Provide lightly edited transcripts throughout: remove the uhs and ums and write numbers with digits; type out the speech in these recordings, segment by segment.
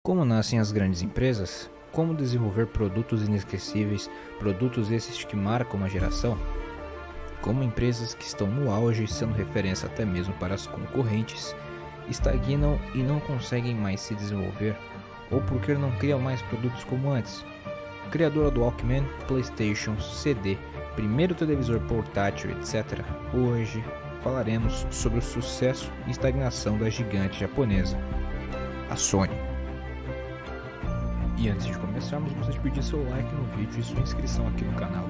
Como nascem as grandes empresas? Como desenvolver produtos inesquecíveis, produtos esses que marcam uma geração? Como empresas que estão no auge, sendo referência até mesmo para as concorrentes, estagnam e não conseguem mais se desenvolver, ou porque não criam mais produtos como antes? Criadora do Walkman, PlayStation, CD, primeiro televisor portátil, etc. Hoje falaremos sobre o sucesso e estagnação da gigante japonesa, a Sony. E antes de começarmos, gostaria de pedir seu like no vídeo e sua inscrição aqui no canal.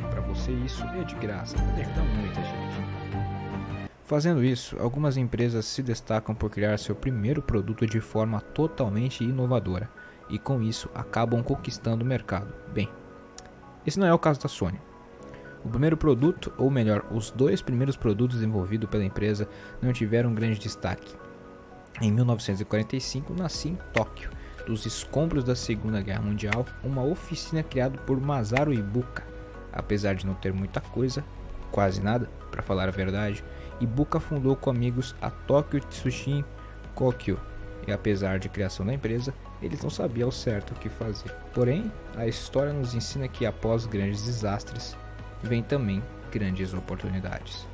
Para você isso é de graça, pode ajudar muita gente. Fazendo isso, algumas empresas se destacam por criar seu primeiro produto de forma totalmente inovadora, e com isso acabam conquistando o mercado. Bem, esse não é o caso da Sony. O primeiro produto, ou melhor, os dois primeiros produtos desenvolvidos pela empresa não tiveram grande destaque. Em 1945 nascia em Tóquio, dos escombros da Segunda Guerra Mundial, uma oficina criada por Masaru Ibuka. Apesar de não ter muita coisa, quase nada, para falar a verdade, Ibuka fundou com amigos a Tokyo Tsushin Kokyo, e apesar de criação da empresa, eles não sabiam ao certo o que fazer. Porém, a história nos ensina que após grandes desastres, vem também grandes oportunidades.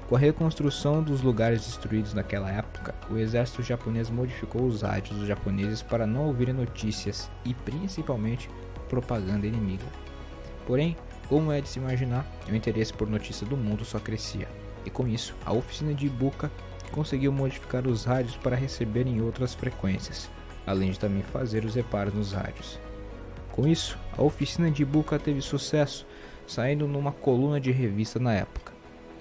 Com a reconstrução dos lugares destruídos naquela época, o exército japonês modificou os rádios dos japoneses para não ouvirem notícias e principalmente propaganda inimiga. Porém, como é de se imaginar, o interesse por notícia do mundo só crescia, e com isso, a oficina de Ibuka conseguiu modificar os rádios para receberem outras frequências, além de também fazer os reparos nos rádios. Com isso, a oficina de Ibuka teve sucesso, saindo numa coluna de revista na época.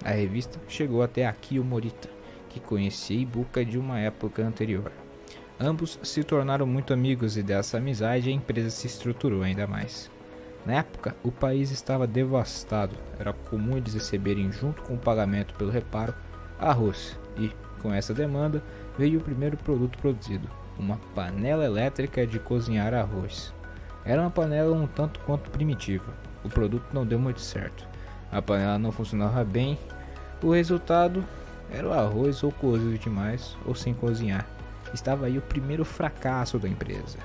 A revista chegou até Akio Morita, que conhecia Ibuka de uma época anterior. Ambos se tornaram muito amigos e dessa amizade a empresa se estruturou ainda mais. Na época, o país estava devastado, era comum eles receberem junto com o pagamento pelo reparo, arroz, e, com essa demanda, veio o primeiro produto produzido, uma panela elétrica de cozinhar arroz. Era uma panela um tanto quanto primitiva, o produto não deu muito certo. A panela não funcionava bem, o resultado era o arroz ou cozido demais ou sem cozinhar. Estava aí o primeiro fracasso da empresa.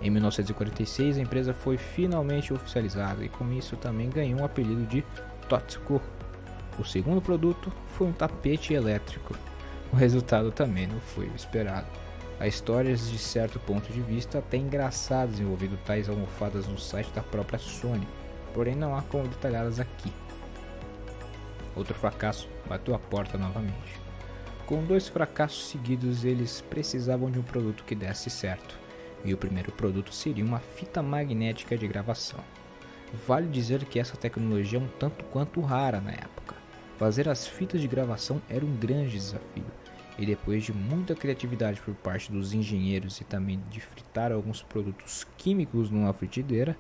Em 1946 a empresa foi finalmente oficializada e com isso também ganhou o apelido de Totsuko. O segundo produto foi um tapete elétrico. O resultado também não foi o esperado. Há histórias de certo ponto de vista até engraçadas envolvendo tais almofadas no site da própria Sony, porém não há como detalhá-las aqui. Outro fracasso bateu a porta novamente. Com dois fracassos seguidos, eles precisavam de um produto que desse certo, e o primeiro produto seria uma fita magnética de gravação. Vale dizer que essa tecnologia é um tanto quanto rara na época. Fazer as fitas de gravação era um grande desafio, e depois de muita criatividade por parte dos engenheiros e também de fritar alguns produtos químicos numa frigideira,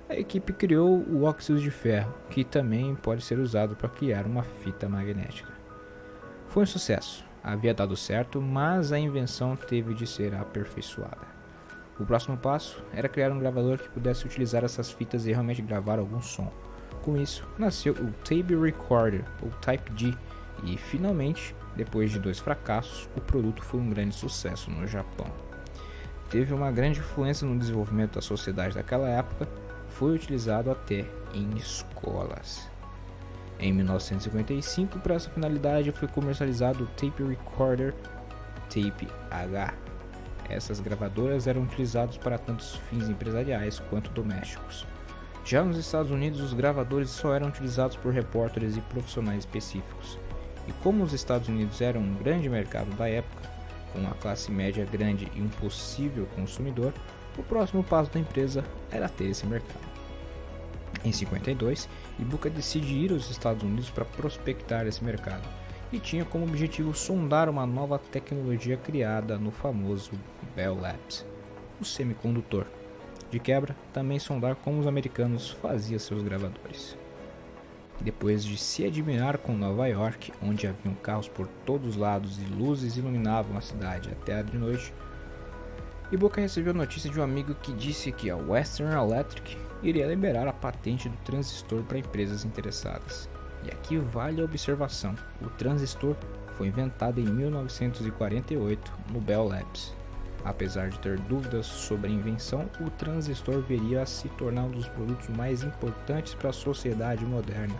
a equipe criou o óxido de ferro, que também pode ser usado para criar uma fita magnética. Foi um sucesso, havia dado certo, mas a invenção teve de ser aperfeiçoada. O próximo passo era criar um gravador que pudesse utilizar essas fitas e realmente gravar algum som. Com isso, nasceu o Tape Recorder, ou Type D, e finalmente, depois de dois fracassos, o produto foi um grande sucesso no Japão. Teve uma grande influência no desenvolvimento da sociedade daquela época, foi utilizado até em escolas. Em 1955, para essa finalidade, foi comercializado o Tape Recorder Tape H. Essas gravadoras eram utilizadas para tantos fins empresariais quanto domésticos. Já nos Estados Unidos, os gravadores só eram utilizados por repórteres e profissionais específicos. E como os Estados Unidos eram um grande mercado da época, com uma classe média grande e um possível consumidor, o próximo passo da empresa era ter esse mercado. Em 52, Ibuka decide ir aos Estados Unidos para prospectar esse mercado e tinha como objetivo sondar uma nova tecnologia criada no famoso Bell Labs, o semicondutor. De quebra, também sondar como os americanos faziam seus gravadores. Depois de se admirar com Nova York, onde haviam carros por todos os lados e luzes iluminavam a cidade até de noite, Ibuka recebeu notícia de um amigo que disse que a Western Electric iria liberar a patente do transistor para empresas interessadas. E aqui vale a observação, o transistor foi inventado em 1948 no Bell Labs. Apesar de ter dúvidas sobre a invenção, o transistor viria a se tornar um dos produtos mais importantes para a sociedade moderna.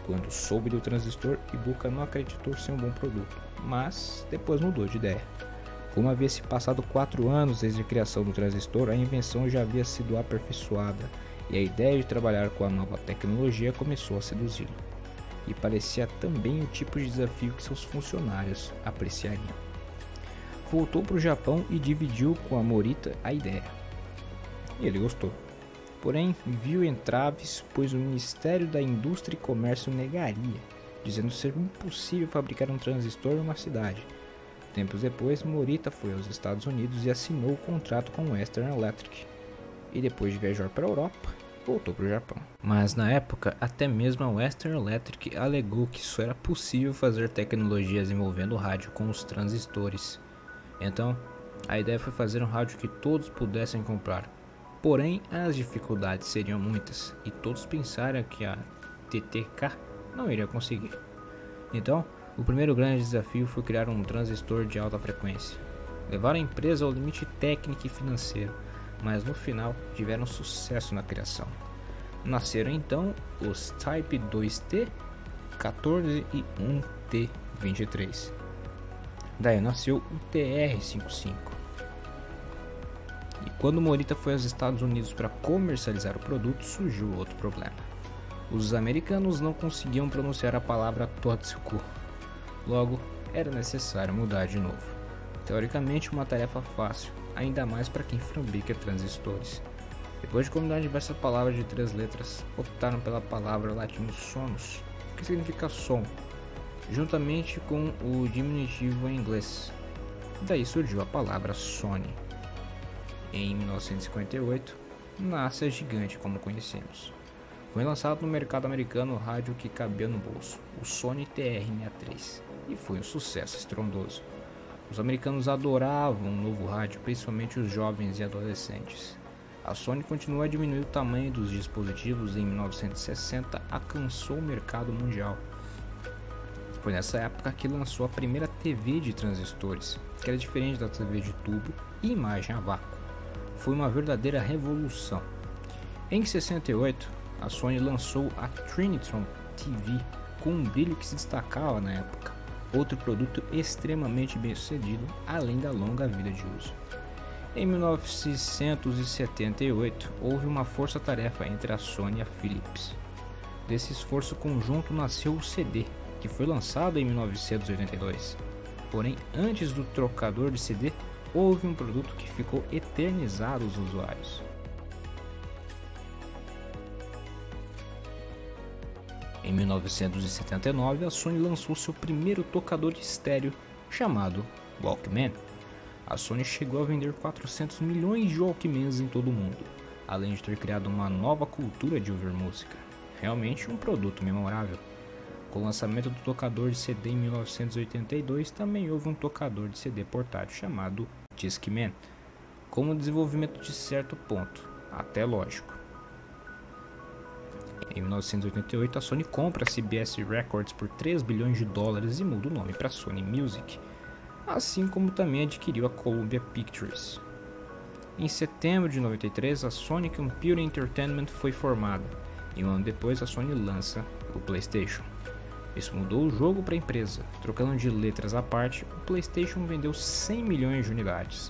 Quando soube do transistor, Ibuka não acreditou ser um bom produto, mas depois mudou de ideia. Como havia se passado 4 anos desde a criação do transistor, a invenção já havia sido aperfeiçoada e a ideia de trabalhar com a nova tecnologia começou a seduzi-lo. E parecia também o tipo de desafio que seus funcionários apreciariam. Voltou para o Japão e dividiu com a Morita a ideia. E ele gostou. Porém, viu entraves, pois o Ministério da Indústria e Comércio negaria, dizendo ser impossível fabricar um transistor em uma cidade. Tempos depois, Morita foi aos Estados Unidos e assinou o contrato com Western Electric. E depois de viajar para a Europa, voltou para o Japão. Mas na época, até mesmo a Western Electric alegou que só era possível fazer tecnologias envolvendo o rádio com os transistores. Então, a ideia foi fazer um rádio que todos pudessem comprar. Porém, as dificuldades seriam muitas e todos pensaram que a TTK não iria conseguir. Então, o primeiro grande desafio foi criar um transistor de alta frequência. Levaram a empresa ao limite técnico e financeiro, mas no final tiveram sucesso na criação. Nasceram então os Type 2T, 14 e 1T23. Daí nasceu o TR-55. E quando Morita foi aos Estados Unidos para comercializar o produto, surgiu outro problema. Os americanos não conseguiam pronunciar a palavra Totsuku. Logo, era necessário mudar de novo. Teoricamente, uma tarefa fácil, ainda mais para quem fabrica transistores. Depois de combinar diversas palavras de 3 letras, optaram pela palavra latina sonus, que significa som, juntamente com o diminutivo em inglês. Daí surgiu a palavra Sony. Em 1958, nasce a gigante como conhecemos. Foi lançado no mercado americano o rádio que cabia no bolso, o Sony TR-63, e foi um sucesso estrondoso. Os americanos adoravam o novo rádio, principalmente os jovens e adolescentes. A Sony continuou a diminuir o tamanho dos dispositivos e em 1960 alcançou o mercado mundial. Foi nessa época que lançou a primeira TV de transistores, que era diferente da TV de tubo e imagem a vácuo. Foi uma verdadeira revolução. Em 68, a Sony lançou a Trinitron TV com um brilho que se destacava na época, outro produto extremamente bem sucedido, além da longa vida de uso. Em 1978, houve uma força-tarefa entre a Sony e a Philips. Desse esforço conjunto nasceu o CD, que foi lançado em 1982. Porém, antes do trocador de CD, houve um produto que ficou eternizado aos usuários. Em 1979, a Sony lançou seu primeiro tocador estéreo, chamado Walkman. A Sony chegou a vender 400 milhões de Walkmans em todo o mundo, além de ter criado uma nova cultura de ouvir música. Realmente um produto memorável. Com o lançamento do tocador de CD em 1982, também houve um tocador de CD portátil chamado Discman, com o desenvolvimento de certo ponto, até lógico. Em 1988, a Sony compra a CBS Records por 3 bilhões de dólares e muda o nome para Sony Music, assim como também adquiriu a Columbia Pictures. Em setembro de 93, a Sony Computer Entertainment foi formada, e um ano depois a Sony lança o PlayStation. Isso mudou o jogo para a empresa. Trocando de letras à parte, o PlayStation vendeu 100 milhões de unidades.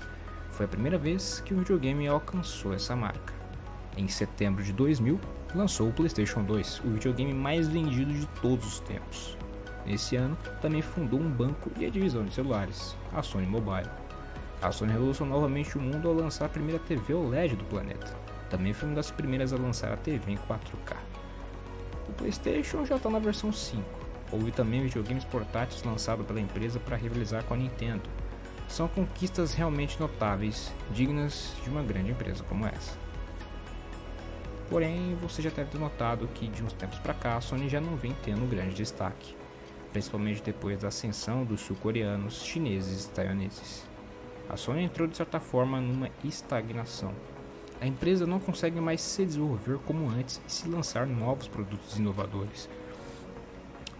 Foi a primeira vez que o videogame alcançou essa marca. Em setembro de 2000, lançou o PlayStation 2, o videogame mais vendido de todos os tempos. Nesse ano, também fundou um banco e a divisão de celulares, a Sony Mobile. A Sony revolucionou novamente o mundo ao lançar a primeira TV OLED do planeta. Também foi uma das primeiras a lançar a TV em 4K. O PlayStation já está na versão 5. Houve também videogames portáteis lançados pela empresa para rivalizar com a Nintendo. São conquistas realmente notáveis, dignas de uma grande empresa como essa. Porém, você já deve ter notado que de uns tempos para cá a Sony já não vem tendo grande destaque, principalmente depois da ascensão dos sul-coreanos, chineses e taiwaneses. A Sony entrou de certa forma numa estagnação. A empresa não consegue mais se desenvolver como antes e se lançar novos produtos inovadores.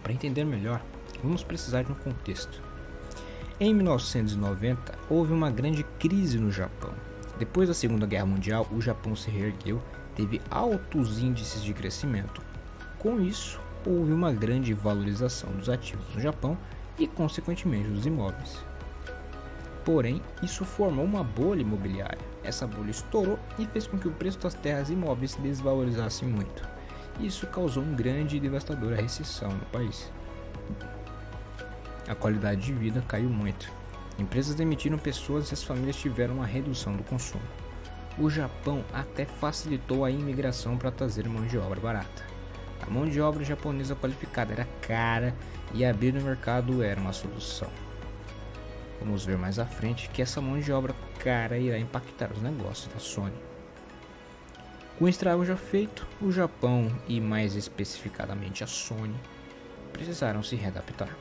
Para entender melhor, vamos precisar de um contexto. Em 1990, houve uma grande crise no Japão. Depois da Segunda Guerra Mundial, o Japão se reergueu, teve altos índices de crescimento. Com isso, houve uma grande valorização dos ativos no Japão e, consequentemente, dos imóveis. Porém, isso formou uma bolha imobiliária. Essa bolha estourou e fez com que o preço das terras e imóveis se desvalorizasse muito. Isso causou uma grande e devastadora recessão no país. A qualidade de vida caiu muito. Empresas demitiram pessoas e as famílias tiveram uma redução do consumo. O Japão até facilitou a imigração para trazer mão de obra barata. A mão de obra japonesa qualificada era cara e abrir no mercado era uma solução. Vamos ver mais à frente que essa mão de obra cara irá impactar os negócios da Sony. Com o estrago já feito, o Japão e mais especificadamente a Sony precisaram se readaptar.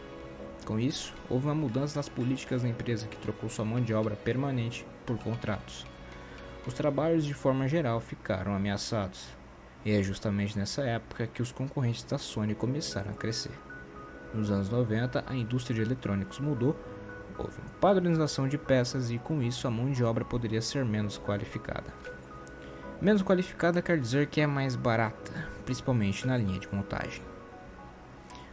Com isso, houve uma mudança nas políticas da empresa que trocou sua mão de obra permanente por contratos. Os trabalhos de forma geral ficaram ameaçados, e é justamente nessa época que os concorrentes da Sony começaram a crescer. Nos anos 90, a indústria de eletrônicos mudou, houve uma padronização de peças e com isso a mão de obra poderia ser menos qualificada. Menos qualificada quer dizer que é mais barata, principalmente na linha de montagem.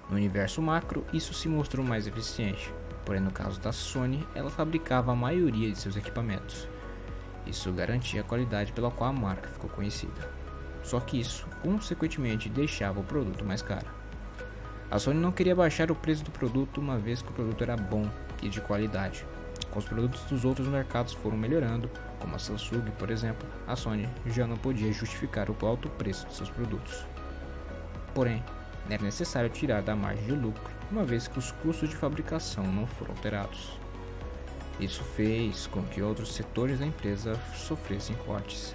No universo macro, isso se mostrou mais eficiente, porém no caso da Sony, ela fabricava a maioria de seus equipamentos. Isso garantia a qualidade pela qual a marca ficou conhecida. Só que isso, consequentemente, deixava o produto mais caro. A Sony não queria baixar o preço do produto uma vez que o produto era bom e de qualidade. Com os produtos dos outros mercados foram melhorando, como a Samsung, por exemplo, a Sony já não podia justificar o alto preço de seus produtos. Porém, era necessário tirar da margem de lucro, uma vez que os custos de fabricação não foram alterados. Isso fez com que outros setores da empresa sofressem cortes.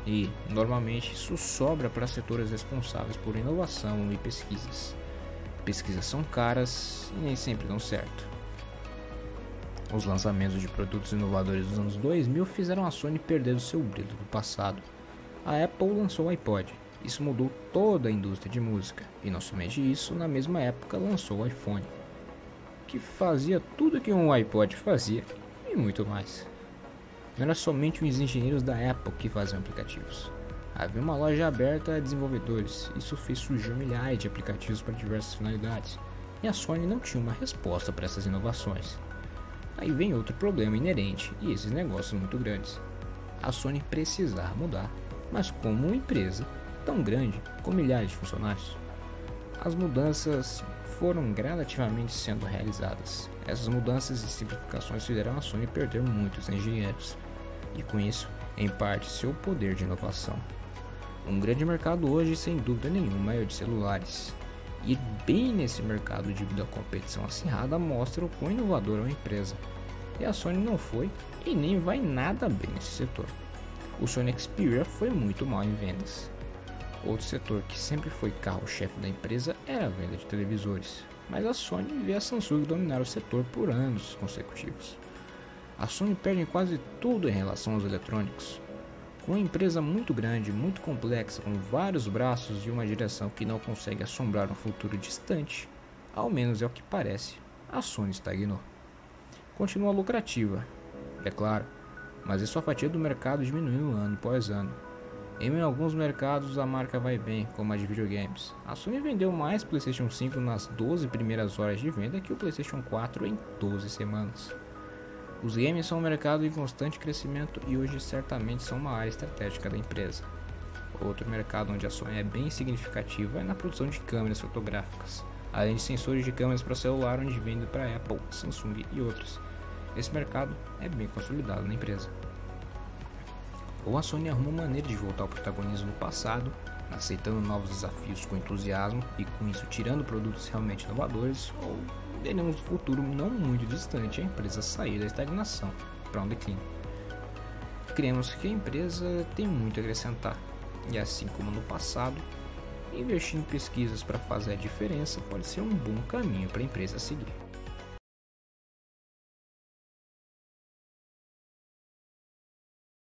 E, normalmente, isso sobra para setores responsáveis por inovação e pesquisas. Pesquisas são caras e nem sempre dão certo. Os lançamentos de produtos inovadores dos anos 2000 fizeram a Sony perder o seu brilho do passado. A Apple lançou o iPod. Isso mudou toda a indústria de música, e não somente isso, na mesma época lançou o iPhone, que fazia tudo que um iPod fazia e muito mais. Não era somente os engenheiros da Apple que faziam aplicativos. Havia uma loja aberta a desenvolvedores, isso fez surgir milhares de aplicativos para diversas finalidades, e a Sony não tinha uma resposta para essas inovações. Aí vem outro problema inerente e esses negócios muito grandes. A Sony precisava mudar, mas como uma empresa tão grande, com milhares de funcionários, as mudanças foram gradativamente sendo realizadas. Essas mudanças e simplificações fizeram a Sony perder muitos engenheiros, e com isso, em parte, seu poder de inovação. Um grande mercado hoje, sem dúvida nenhuma, é o de celulares. E bem nesse mercado devido à competição acirrada mostra o quão inovadora é uma empresa. E a Sony não foi e nem vai nada bem nesse setor. O Sony Xperia foi muito mal em vendas. Outro setor que sempre foi carro-chefe da empresa era a venda de televisores, mas a Sony vê a Samsung dominar o setor por anos consecutivos. A Sony perde em quase tudo em relação aos eletrônicos. Com uma empresa muito grande, muito complexa, com vários braços e uma direção que não consegue assombrar um futuro distante, ao menos é o que parece, a Sony estagnou. Continua lucrativa, é claro, mas a sua fatia do mercado diminuiu ano após ano. Em alguns mercados a marca vai bem, como a de videogames. A Sony vendeu mais PlayStation 5 nas 12 primeiras horas de venda que o PlayStation 4 em 12 semanas. Os games são um mercado em constante crescimento e hoje certamente são uma área estratégica da empresa. Outro mercado onde a Sony é bem significativa é na produção de câmeras fotográficas, além de sensores de câmeras para celular, onde vende para Apple, Samsung e outros. Esse mercado é bem consolidado na empresa. Ou a Sony arruma maneira de voltar ao protagonismo do passado, aceitando novos desafios com entusiasmo e com isso tirando produtos realmente inovadores, ou veremos no futuro não muito distante a empresa sair da estagnação para um declínio. Cremos que a empresa tem muito a acrescentar, e assim como no passado, investir em pesquisas para fazer a diferença pode ser um bom caminho para a empresa seguir.